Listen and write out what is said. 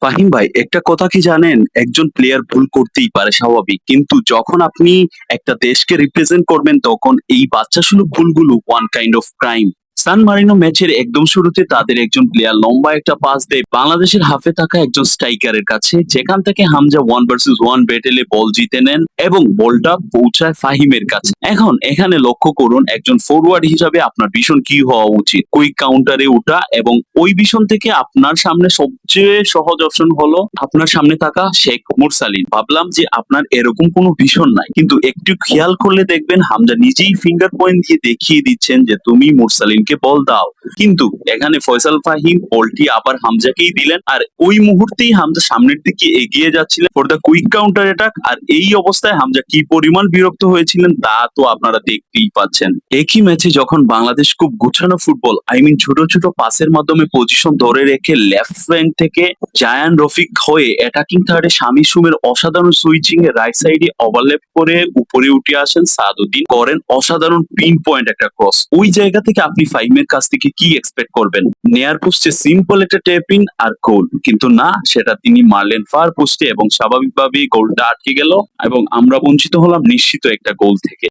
ফাহিম ভাই, একটা কথা কি জানেন? একজন প্লেয়ার ভুল করতেই পারে, স্বাভাবিক। কিন্তু যখন আপনি একটা দেশকে রিপ্রেজেন্ট করবেন তখন এই বাচ্চা সুলভ ভুলগুলো one kind of crime. San Marino ম্যাচের একদম শুরুতে তাদের একজন প্লেয়ার লম্বা একটা পাস দেয় বাংলাদেশের হাফে থাকা একজন স্ট্রাইকারের কাছে, যেখান থেকে হামজা 1 ভার্সেস 1 ব্যাটেলে বল জিতে নেন এবং বলটা পৌঁছায় ফাহিমের কাছে। এখন এখানে লক্ষ্য করুন, একজন ফরওয়ার্ড হিসাবে আপনার ভীষণ কি হওয়া উচিত? কুইক কাউন্টারে ওঠা, এবং ওই ভীষণ থেকে আপনার সামনে সবচেয়ে সহজ অপশন হলো আপনার সামনে থাকা শেখ মুরসালিন। ভাবলাম যে আপনার এরকম কোনো ভীষণ নাই, কিন্তু একটু খেয়াল করলে দেখবেন হামজা নিজেই ফিঙ্গার পয়েন্ট দিয়ে দেখিয়ে দিচ্ছেন যে তুমি মুরসালিনকে বল দাও। কিন্তু এখানে ফয়সাল ফাহিম বলটি আবার হামজাকেই দিলেন, আর ওই মুহূর্তেই হামজা সামনের দিকে এগিয়ে যাচ্ছিলেন for the quick counterattack. আর এই অবস্থায় হামজা কি পরিমাণ বিরক্ত হয়েছিলেন তা তো আপনারা দেখতেই পাচ্ছেন। একই ম্যাচে যখন বাংলাদেশ খুব গুছানো ফুটবল, ছোট ছোট পাসের মাধ্যমে পজিশন ধরে রেখে লেফট ফ্ল্যাঙ্ক থেকে জায়ান রফিক হয়ে অ্যাটাকিং থার্ডে শামী সুমের অসাধারণ সুইচিং এ রাইট সাইডে ওভারল্যাপ করে উপরে উঠে আসেন সাদউদ্দিন, করেন অসাধারণ পিন পয়েন্ট একটা ক্রস। ওই জায়গা থেকে আপনি ফাইমের কাছ থেকে কি এক্সপেক্ট করবেন? নেয়ার পোস্টে সিম্পল একটা ট্যাপিং আর গোল, কিন্তু না, সেটা তিনি মারলেন ফার পোস্টে এবং স্বাভাবিকভাবেই গোলটা আটকে গেল এবং আমরা বঞ্চিত হলাম নিশ্চিত একটা গোল থেকে।